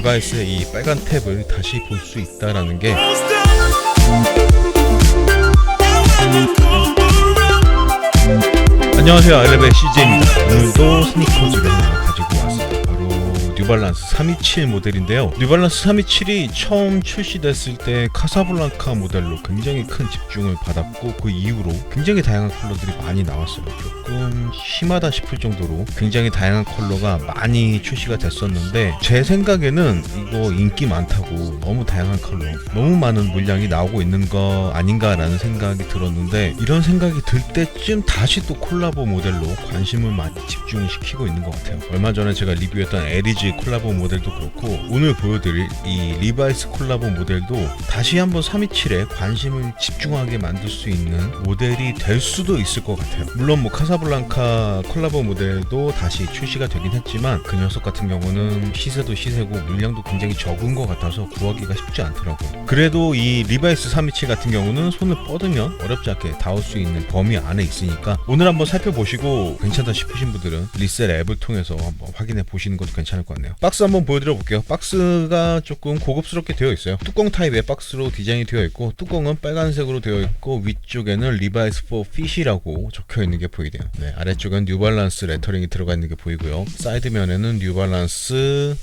리바이스의 이 빨간 탭을 다시 볼 수 있다라는 게 안녕하세요, 알레베 CJ입니다. 오늘도 스니커즈를 하나 가지고 왔어요. 바로 뉴발란스 327 모델인데요. 뉴발란스 327이 처음 출시됐을 때 카사블랑카 모델로 굉장히 큰 집중을 받았고, 그 이후로 굉장히 다양한 컬러들이 많이 나왔어요. 조금 심하다 싶을 정도로 굉장히 다양한 컬러가 많이 출시가 됐었는데, 제 생각에는 이거 인기 많다고 너무 다양한 컬러, 너무 많은 물량이 나오고 있는 거 아닌가라는 생각이 들었는데, 이런 생각이 들 때쯤 다시 또 콜라보 모델로 관심을 많이 집중을 시키고 있는 것 같아요. 얼마 전에 제가 리뷰했던 에리즈 콜라보 모델도 그렇고, 오늘 보여드릴 이 리바이스 콜라보 모델도 다시 한번 327에 관심을 집중하게 만들 수 있는 모델이 될 수도 있을 것 같아요. 물론 뭐 카사블랑카 콜라보 모델도 다시 출시가 되긴 했지만, 그 녀석 같은 경우는 시세도 시세고 물량도 굉장히 적은 것 같아서 구하기가 쉽지 않더라고요. 그래도 이 리바이스 327 같은 경우는 손을 뻗으면 어렵지 않게 닿을 수 있는 범위 안에 있으니까, 오늘 한번 살펴보시고 괜찮다 싶으신 분들은 리셀 앱을 통해서 한번 확인해 보시는 것도 괜찮을 것 같네요. 박스 한번 보여드려 볼게요. 박스가 조금 고급스럽게 되어 있어요. 뚜껑 타입의 박스로 디자인이 되어 있고, 뚜껑은 빨간색으로 되어 있고, 위쪽에는 리바이스 for fish라고 적혀 있는 게 보이네요. 네, 아래쪽은 뉴발란스 레터링이 들어가 있는 게 보이고요. 사이드면에는 뉴발란스,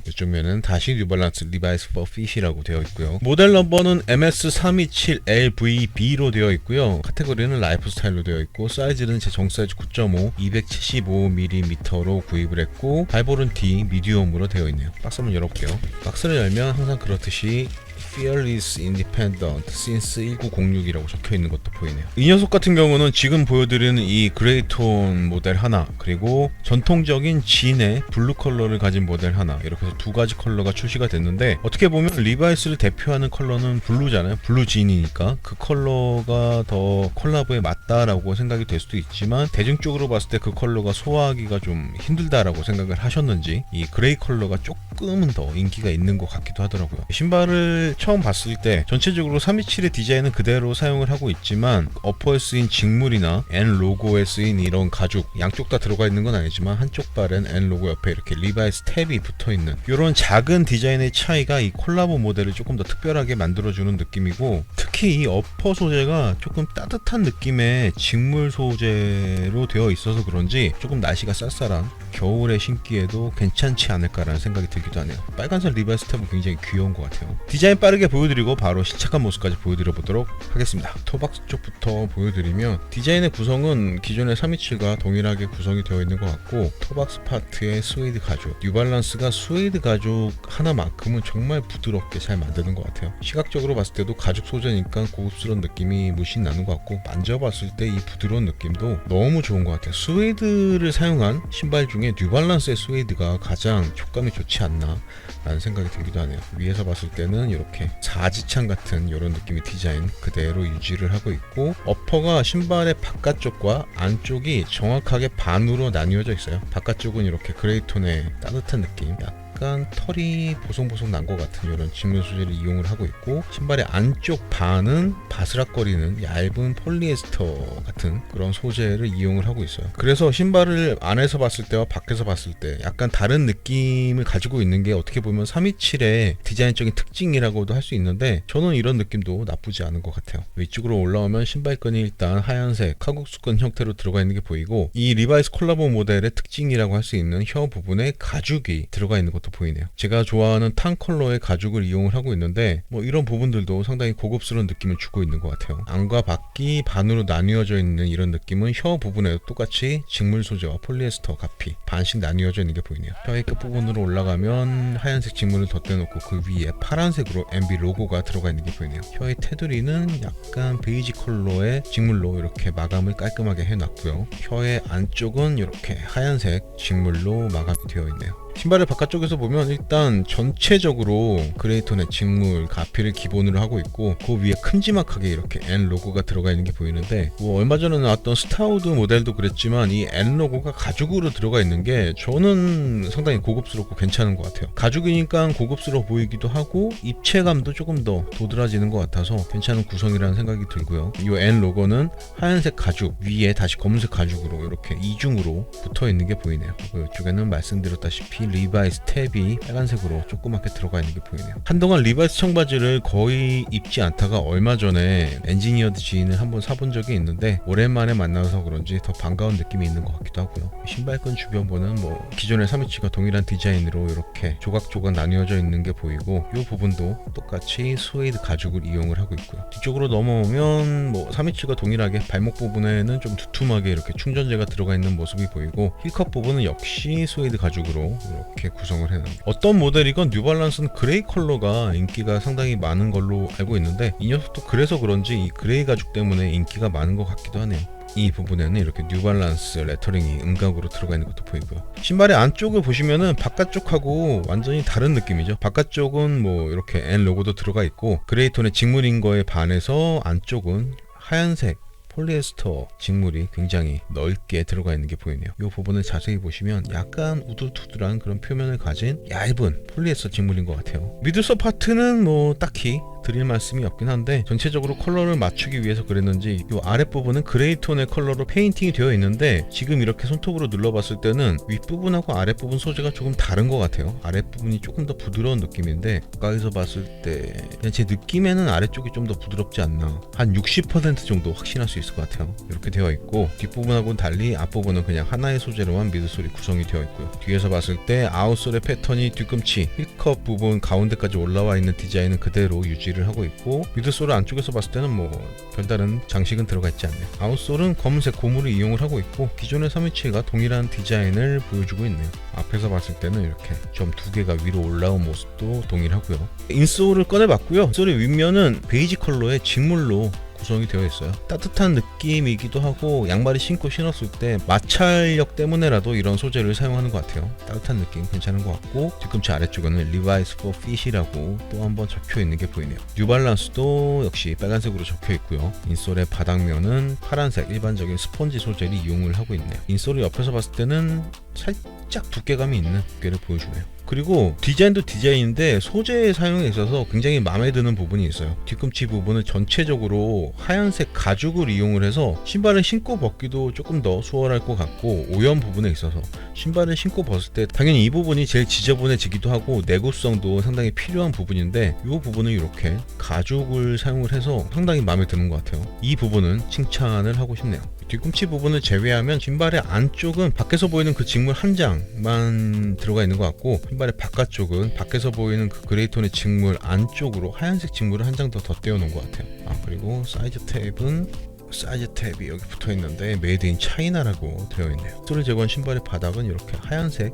이쪽 면에는 다시 뉴발란스 리바이스 for fish라고 되어 있고요. 모델 넘버는 MS327LVB로 되어 있고요. 카테고리는 라이프 스타일로 되어 있고, 사이즈는 제 정사이즈 9.5 275mm로 구입을 했고, 발볼은 D 미디움으로 되어 있네요. 박스 한번 열어볼게요. 박스를 열면 항상 그렇듯이 Fearless Independent Since 1906이라고 적혀 있는 것도 보이네요. 이 녀석 같은 경우는 지금 보여드리는 이 그레이톤 모델 하나, 그리고 전통적인 진의 블루 컬러를 가진 모델 하나, 이렇게 해서 두 가지 컬러가 출시가 됐는데, 어떻게 보면 리바이스를 대표하는 컬러는 블루잖아요. 블루 진이니까 그 컬러가 더 콜라보에 맞다라고 생각이 될 수도 있지만, 대중적으로 봤을 때 그 컬러가 소화하기가 좀 힘들다라고 생각을 하셨는지 이 그레이 컬러가 조금은 더 인기가 있는 것 같기도 하더라고요. 신발을 처음 봤을 때 전체적으로 327의 디자인은 그대로 사용을 하고 있지만, 어퍼에 쓰인 직물이나 N 로고에 쓰인 이런 가죽, 양쪽 다 들어가 있는 건 아니지만 한쪽 발엔 N 로고 옆에 이렇게 리바이스 탭이 붙어 있는 이런 작은 디자인의 차이가 이 콜라보 모델을 조금 더 특별하게 만들어주는 느낌이고, 특히 이 어퍼 소재가 조금 따뜻한 느낌의 직물 소재로 되어 있어서 그런지 조금 날씨가 쌀쌀한 겨울에 신기에도 괜찮지 않을까라는 생각이 들기도 하네요. 빨간색 리바이스 탭은 굉장히 귀여운 것 같아요. 디자인 빠르게 보여드리고 바로 시착한 모습까지 보여드려 보도록 하겠습니다. 토박스 쪽부터 보여드리면, 디자인의 구성은 기존의 327과 동일하게 구성이 되어 있는 것 같고, 토박스 파트의 스웨이드 가죽, 뉴발란스가 스웨이드 가죽 하나만큼은 정말 부드럽게 잘 만드는 것 같아요. 시각적으로 봤을 때도 가죽 소재니까 고급스러운 느낌이 물씬 나는 것 같고, 만져봤을 때 이 부드러운 느낌도 너무 좋은 것 같아요. 스웨이드를 사용한 신발 중에 뉴발란스의 스웨이드가 가장 촉감이 좋지 않나 라는 생각이 들기도 하네요. 위에서 봤을 때는 이렇게 사지창 같은 이런 느낌의 디자인 그대로 유지를 하고 있고, 어퍼가 신발의 바깥쪽과 안쪽이 정확하게 반으로 나뉘어져 있어요. 바깥쪽은 이렇게 그레이톤의 따뜻한 느낌, 약간 털이 보송보송 난 것 같은 이런 직물 소재를 이용을 하고 있고, 신발의 안쪽 반은 바스락거리는 얇은 폴리에스터 같은 그런 소재를 이용을 하고 있어요. 그래서 신발을 안에서 봤을 때와 밖에서 봤을 때 약간 다른 느낌을 가지고 있는 게 어떻게 보면 327의 디자인적인 특징이라고도 할 수 있는데, 저는 이런 느낌도 나쁘지 않은 것 같아요. 위쪽으로 올라오면 신발끈이 일단 하얀색 칼국수끈 형태로 들어가 있는 게 보이고, 이 리바이스 콜라보 모델의 특징이라고 할 수 있는 혀 부분에 가죽이 들어가 있는 것도 보이네요. 제가 좋아하는 탄 컬러의 가죽을 이용을 하고 있는데, 뭐 이런 부분들도 상당히 고급스러운 느낌을 주고 있는 것 같아요. 안과 밖이 반으로 나뉘어져 있는 이런 느낌은 혀 부분에도 똑같이 직물 소재와 폴리에스터 가피 반씩 나뉘어져 있는 게 보이네요. 혀의 끝부분으로 올라가면 하얀색 직물을 덧대놓고 그 위에 파란색으로 MB 로고가 들어가 있는 게 보이네요. 혀의 테두리는 약간 베이지 컬러의 직물로 이렇게 마감을 깔끔하게 해놨고요. 혀의 안쪽은 이렇게 하얀색 직물로 마감이 되어 있네요. 신발을 바깥쪽에서 보면 일단 전체적으로 그레이톤의 직물 가피를 기본으로 하고 있고, 그 위에 큼지막하게 이렇게 N 로고가 들어가 있는 게 보이는데, 뭐 얼마 전에 나왔던 스타우드 모델도 그랬지만 이 N 로고가 가죽으로 들어가 있는 게 저는 상당히 고급스럽고 괜찮은 것 같아요. 가죽이니까 고급스러워 보이기도 하고 입체감도 조금 더 도드라지는 것 같아서 괜찮은 구성이라는 생각이 들고요. 이 N 로고는 하얀색 가죽 위에 다시 검은색 가죽으로 이렇게 이중으로 붙어 있는 게 보이네요. 이쪽에는 말씀드렸다시피 리바이스 탭이 빨간색으로 조그맣게 들어가 있는 게 보이네요. 한동안 리바이스 청바지를 거의 입지 않다가 얼마 전에 엔지니어드 지인을 한번 사본 적이 있는데 오랜만에 만나서 그런지 더 반가운 느낌이 있는 것 같기도 하고요. 신발끈 주변부는 뭐 기존의 327과 동일한 디자인으로 이렇게 조각조각 나뉘어져 있는 게 보이고 이 부분도 똑같이 스웨이드 가죽을 이용을 하고 있고요. 뒤쪽으로 넘어오면 뭐 327과 동일하게 발목 부분에는 좀 두툼하게 이렇게 충전재가 들어가 있는 모습이 보이고 힐컵 부분은 역시 스웨이드 가죽으로 이렇게 구성을 해놨네요. 어떤 모델이건 뉴발란스는 그레이 컬러가 인기가 상당히 많은 걸로 알고 있는데 이 녀석도 그래서 그런지 이 그레이 가죽 때문에 인기가 많은 것 같기도 하네요. 이 부분에는 이렇게 뉴발란스 레터링이 음각으로 들어가 있는 것도 보이고요. 신발의 안쪽을 보시면은 바깥쪽하고 완전히 다른 느낌이죠. 바깥쪽은 뭐 이렇게 N 로고도 들어가 있고 그레이톤의 직물인 거에 반해서 안쪽은 하얀색 폴리에스터 직물이 굉장히 넓게 들어가 있는 게 보이네요. 이 부분을 자세히 보시면 약간 우둘투둘한 그런 표면을 가진 얇은 폴리에스터 직물인 것 같아요. 미들서 파트는 뭐 딱히 드릴 말씀이 없긴 한데 전체적으로 컬러를 맞추기 위해서 그랬는지 이 아랫부분은 그레이톤의 컬러로 페인팅이 되어 있는데 지금 이렇게 손톱으로 눌러봤을 때는 윗부분하고 아랫부분 소재가 조금 다른 것 같아요. 아랫부분이 조금 더 부드러운 느낌인데 가까이서 봤을 때 그냥 제 느낌에는 아래쪽이 좀 더 부드럽지 않나, 한 60% 정도 확신할 수 있을 것 같아요. 이렇게 되어 있고 뒷부분하고는 달리 앞부분은 그냥 하나의 소재로만 미드솔이 구성이 되어 있고요. 뒤에서 봤을 때 아웃솔의 패턴이 뒤꿈치, 힐컵 부분 가운데까지 올라와 있는 디자인은 그대로 유지를 하고 있고 미드솔을 안쪽에서 봤을 때는 뭐 별다른 장식은 들어가 있지 않네요. 아웃솔은 검은색 고무를 이용을 하고 있고 기존의 327과 동일한 디자인을 보여주고 있네요. 앞에서 봤을 때는 이렇게 점 두 개가 위로 올라온 모습도 동일하고요. 인솔을 꺼내봤고요. 인솔의 윗면은 베이지 컬러의 직물로 구성이 되어 있어요. 따뜻한 느낌이기도 하고 양말을 신고 신었을 때 마찰력 때문에라도 이런 소재를 사용하는 것 같아요. 따뜻한 느낌 괜찮은 것 같고 뒤꿈치 아래쪽에는 리바이스 for fit이라고 또 한번 적혀 있는 게 보이네요. 뉴발란스도 역시 빨간색으로 적혀 있고요. 인솔의 바닥면은 파란색 일반적인 스펀지 소재를 이용을 하고 있네요. 인솔을 옆에서 봤을 때는 살짝 두께감이 있는 두께를 보여주네요. 그리고 디자인도 디자인인데 소재 사용에 있어서 굉장히 마음에 드는 부분이 있어요. 뒤꿈치 부분은 전체적으로 하얀색 가죽을 이용을 해서 신발을 신고 벗기도 조금 더 수월할 것 같고 오염 부분에 있어서 신발을 신고 벗을 때 당연히 이 부분이 제일 지저분해지기도 하고 내구성도 상당히 필요한 부분인데 이 부분은 이렇게 가죽을 사용을 해서 상당히 마음에 드는 것 같아요. 이 부분은 칭찬을 하고 싶네요. 뒤꿈치 부분을 제외하면 신발의 안쪽은 밖에서 보이는 그 직물 한 장만 들어가 있는 것 같고 신발의 바깥쪽은 밖에서 보이는 그 그레이톤의 직물 안쪽으로 하얀색 직물을 한 장 더 덧대어 놓은 것 같아요. 그리고 사이즈 탭이 여기 붙어 있는데 메이드 인 차이나라고 되어 있네요. 소를 제거한 신발의 바닥은 이렇게 하얀색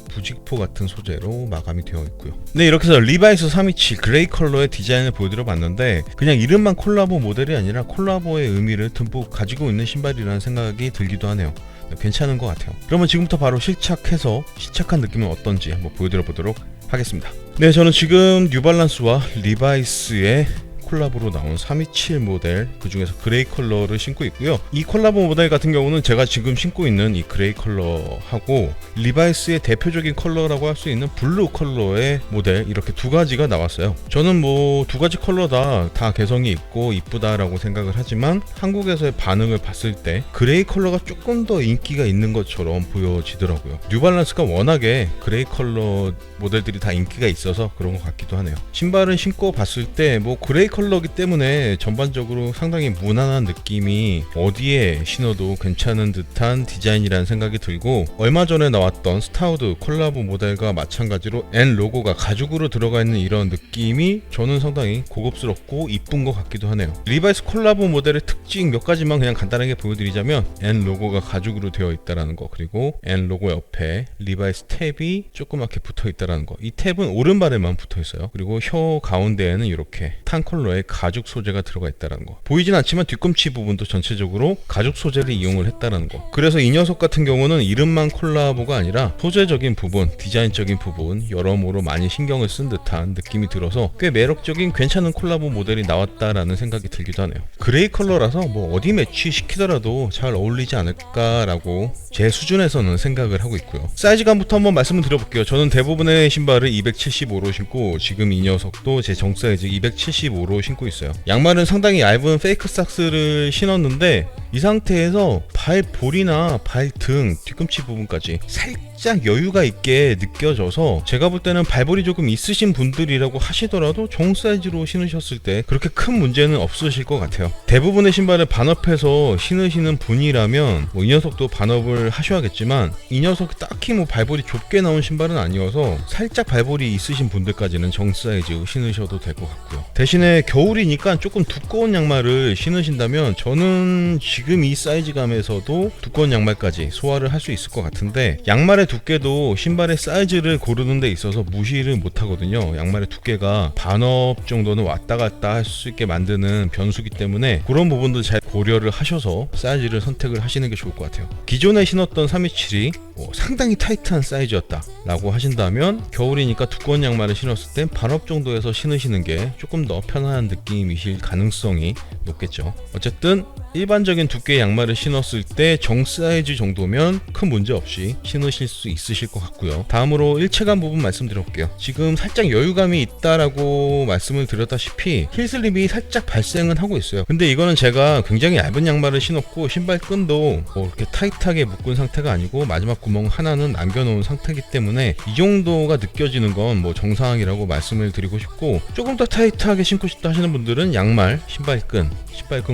부직포 같은 소재로 마감이 되어 있고요. 네, 이렇게 해서 리바이스 327 그레이 컬러의 디자인을 보여드려 봤는데 그냥 이름만 콜라보 모델이 아니라 콜라보의 의미를 듬뿍 가지고 있는 신발이라는 생각이 들기도 하네요. 괜찮은 것 같아요. 그러면 지금부터 바로 시착한 느낌은 어떤지 한번 보여드려 보도록 하겠습니다. 네, 저는 지금 뉴발란스와 리바이스의 콜라보로 나온 327 모델 그 중에서 그레이 컬러를 신고 있고요. 이 콜라보 모델 같은 경우는 제가 지금 신고 있는 이 그레이 컬러하고 리바이스의 대표적인 컬러라고 할 수 있는 블루 컬러의 모델 이렇게 두 가지가 나왔어요. 저는 뭐 두 가지 컬러 다 개성이 있고 이쁘다라고 생각을 하지만 한국에서의 반응을 봤을 때 그레이 컬러가 조금 더 인기가 있는 것처럼 보여지더라고요. 뉴발란스가 워낙에 그레이 컬러 모델들이 다 인기가 있어서 그런 것 같기도 하네요. 신발을 신고 봤을 때 뭐 그레이 컬러기 때문에 전반적으로 상당히 무난한 느낌이 어디에 신어도 괜찮은 듯한 디자인이라는 생각이 들고 얼마 전에 나왔던 스타우드 콜라보 모델과 마찬가지로 N 로고가 가죽으로 들어가 있는 이런 느낌이 저는 상당히 고급스럽고 이쁜 것 같기도 하네요. 리바이스 콜라보 모델의 특징 몇 가지만 그냥 간단하게 보여드리자면 N 로고가 가죽으로 되어 있다는 거, 그리고 N 로고 옆에 리바이스 탭이 조그맣게 붙어 있다는 거. 이 탭은 오른발에만 붙어 있어요. 그리고 혀 가운데에는 이렇게 탄 컬러의 가죽 소재가 들어가 있다는 거. 보이진 않지만 뒤꿈치 부분도 전체적으로 가죽 소재를 이용을 했다는 거. 그래서 이 녀석 같은 경우는 이름만 콜라보가 아니라 소재적인 부분, 디자인적인 부분 여러모로 많이 신경을 쓴 듯한 느낌이 들어서 꽤 매력적인 괜찮은 콜라보 모델이 나왔다라는 생각이 들기도 하네요. 그레이 컬러라서 뭐 어디 매치시키더라도 잘 어울리지 않을까라고 제 수준에서는 생각을 하고 있고요. 사이즈감부터 한번 말씀을 드려볼게요. 저는 대부분의 신발을 275로 신고 지금 이 녀석도 제 정 사이즈 275로 신고 있어요. 양말은 상당히 얇은 페이크 삭스를 신었는데 이 상태에서 발볼이나 발등 뒤꿈치 부분까지 살짝 여유가 있게 느껴져서 제가 볼 때는 발볼이 조금 있으신 분들이라고 하시더라도 정 사이즈로 신으셨을 때 그렇게 큰 문제는 없으실 것 같아요. 대부분의 신발을 반업해서 신으시는 분이라면 이 녀석도 반업을 하셔야겠지만 이 녀석이 딱히 발볼이 좁게 나온 신발은 아니어서 살짝 발볼이 있으신 분들까지는 정 사이즈 신으셔도 될 것 같고요. 대신에 겨울이니까 조금 두꺼운 양말을 신으신다면 저는 지금 이 사이즈감에서도 두꺼운 양말까지 소화를 할 수 있을 것 같은데, 양말의 두께도 신발의 사이즈를 고르는 데 있어서 무시를 못 하거든요. 양말의 두께가 반업 정도는 왔다 갔다 할 수 있게 만드는 변수기 때문에 그런 부분도 잘 고려를 하셔서 사이즈를 선택을 하시는 게 좋을 것 같아요. 기존에 신었던 327이 상당히 타이트한 사이즈였다 라고 하신다면 겨울이니까 두꺼운 양말을 신었을 땐 반업 정도에서 신으시는 게 조금 더 편안한 느낌이실 가능성이 높겠죠. 어쨌든 일반적인 두께의 양말을 신었을 때 정 사이즈 정도면 큰 문제 없이 신으실 수 있으실 것 같고요. 다음으로 일체감 부분 말씀드려볼게요. 지금 살짝 여유감이 있다라고 말씀을 드렸다시피 힐슬립이 살짝 발생은 하고 있어요. 근데 이거는 제가 굉장히 얇은 양말을 신었고 신발끈도 이렇게 타이트하게 묶은 상태가 아니고 마지막 구멍 하나는 남겨놓은 상태이기 때문에 이 정도가 느껴지는 건 정상이라고 말씀을 드리고 싶고, 조금 더 타이트하게 신고 싶다 하시는 분들은 양말, 신발끈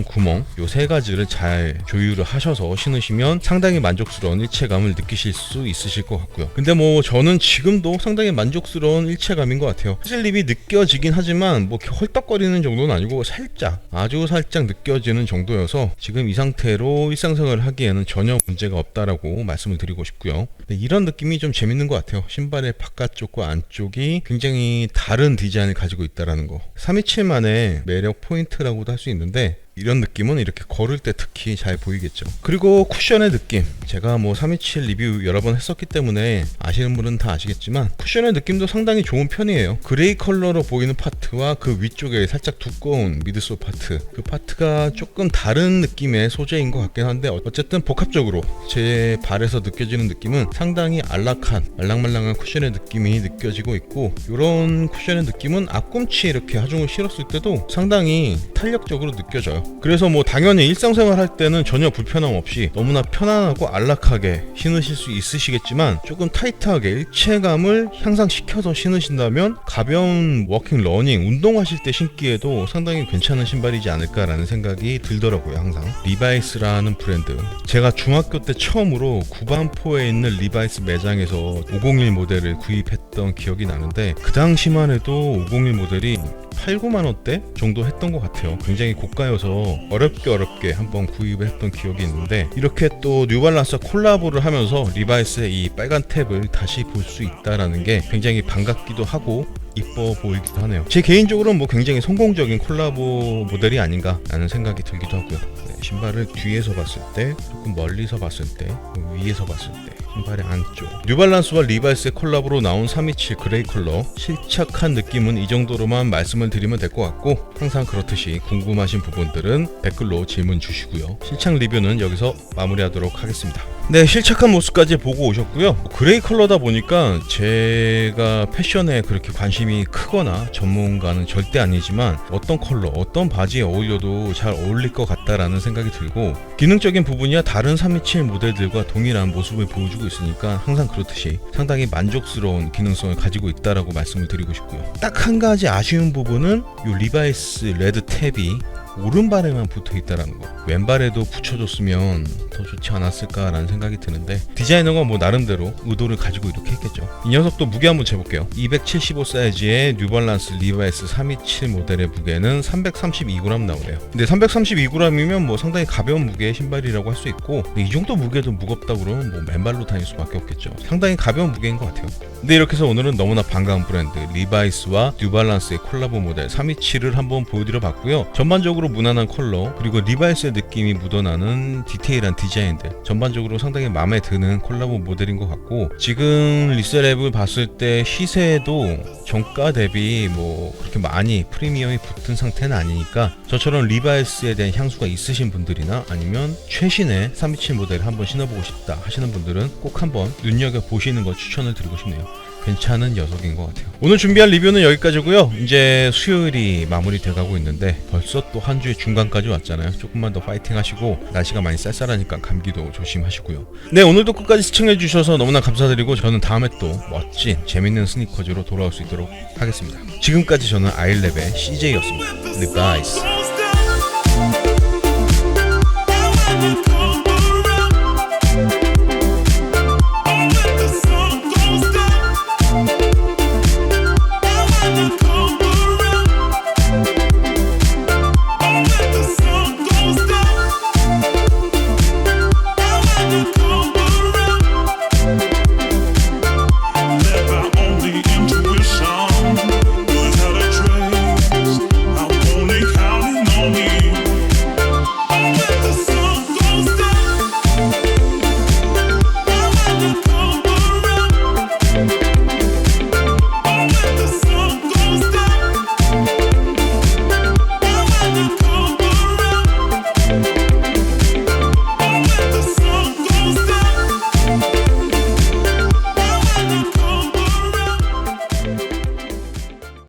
구멍 요 세 가지를 잘 조율을 하셔서 신으시면 상당히 만족스러운 일체감을 느끼실 수 있으실 것 같고요. 근데 저는 지금도 상당히 만족스러운 일체감인 것 같아요. 슬립이 느껴지긴 하지만 헐떡거리는 정도는 아니고 살짝, 아주 살짝 느껴지는 정도여서 지금 이 상태로 일상생활을 하기에는 전혀 문제가 없다라고 말씀을 드리고 싶고요. 이런 느낌이 좀 재밌는 것 같아요. 신발의 바깥쪽과 안쪽이 굉장히 다른 디자인을 가지고 있다는 거, 327만의 매력 포인트라고도 할 수 있는데, 이런 느낌은 이렇게 걸을 때 특히 잘 보이겠죠. 그리고 쿠션의 느낌, 제가 327 리뷰 여러 번 했었기 때문에 아시는 분은 다 아시겠지만 쿠션의 느낌도 상당히 좋은 편이에요. 그레이 컬러로 보이는 파트와 그 위쪽에 살짝 두꺼운 미드솔 파트, 그 파트가 조금 다른 느낌의 소재인 것 같긴 한데, 어쨌든 복합적으로 제 발에서 느껴지는 느낌은 상당히 안락한, 말랑말랑한 쿠션의 느낌이 느껴지고 있고, 이런 쿠션의 느낌은 앞꿈치에 이렇게 하중을 실었을 때도 상당히 탄력적으로 느껴져요. 그래서 당연히 일상생활 할 때는 전혀 불편함 없이 너무나 편안하고 안락하게 신으실 수 있으시겠지만, 조금 타이트하게 일체감을 향상시켜서 신으신다면 가벼운 워킹, 러닝, 운동하실 때 신기에도 상당히 괜찮은 신발이지 않을까라는 생각이 들더라고요. 항상 리바이스라는 브랜드, 제가 중학교 때 처음으로 구반포에 있는 리바이스 매장에서 501 모델을 구입했던 기억이 나는데, 그 당시만 해도 501 모델이 8, 9만원대 정도 했던 것 같아요. 굉장히 고가여서 어렵게 한번 구입을 했던 기억이 있는데, 이렇게 또 뉴발란스와 콜라보를 하면서 리바이스의 이 빨간 탭을 다시 볼 수 있다는 게 굉장히 반갑기도 하고 이뻐 보이기도 하네요. 제 개인적으로는 굉장히 성공적인 콜라보 모델이 아닌가라는 생각이 들기도 하고요. 신발을 뒤에서 봤을 때, 조금 멀리서 봤을 때, 위에서 봤을 때, 신발의 안쪽, 뉴발란스와 리바이스의 콜라보로 나온 327 그레이 컬러, 실착한 느낌은 이 정도로만 말씀을 드리면 될 것 같고, 항상 그렇듯이 궁금하신 부분들은 댓글로 질문 주시고요. 실착 리뷰는 여기서 마무리하도록 하겠습니다. 네, 실착한 모습까지 보고 오셨고요. 그레이 컬러다 보니까 제가 패션에 그렇게 관심이 크거나 전문가는 절대 아니지만 어떤 컬러, 어떤 바지에 어울려도 잘 어울릴 것 같다라는 생각이 들고, 기능적인 부분이야 다른 327 모델들과 동일한 모습을 보여주고 있으니까 항상 그렇듯이 상당히 만족스러운 기능성을 가지고 있다라고 말씀을 드리고 싶고요. 딱 한 가지 아쉬운 부분은 이 리바이스 레드 탭이 오른발에만 붙어 있다라는 거, 왼발에도 붙여줬으면 더 좋지 않았을까라는 생각이 드는데, 디자이너가 나름대로 의도를 가지고 이렇게 했겠죠. 이 녀석도 무게 한번 재볼게요. 275 사이즈의 뉴발란스 리바이스 327 모델의 무게는 332g 나오네요. 근데 332g이면 상당히 가벼운 무게의 신발이라고 할 수 있고, 이 정도 무게도 무겁다고 그러면 맨발로 다닐 수밖에 없겠죠. 상당히 가벼운 무게인 것 같아요. 근데 이렇게 해서 오늘은 너무나 반가운 브랜드 리바이스와 뉴발란스의 콜라보 모델 327을 한번 보여드려 봤고요. 전반적으로 무난한 컬러, 그리고 리바이스의 느낌이 묻어나는 디테일한 디자인들, 전반적으로 상당히 마음에 드는 콜라보 모델인 것 같고, 지금 리셀앱을 봤을 때 시세도 정가 대비 그렇게 많이 프리미엄이 붙은 상태는 아니니까, 저처럼 리바이스에 대한 향수가 있으신 분들이나 아니면 최신의 327 모델을 한번 신어보고 싶다 하시는 분들은 꼭 한번 눈여겨보시는 걸 추천을 드리고 싶네요. 괜찮은 녀석인 것 같아요. 오늘 준비한 리뷰는 여기까지고요. 이제 수요일이 마무리 돼가고 있는데 벌써 또 한 주의 중간까지 왔잖아요. 조금만 더 파이팅 하시고 날씨가 많이 쌀쌀하니까 감기도 조심하시고요. 네, 오늘도 끝까지 시청해 주셔서 너무나 감사드리고 저는 다음에 또 멋진 재밌는 스니커즈로 돌아올 수 있도록 하겠습니다. 지금까지 저는 아일랩의 CJ였습니다. 네, 바이스.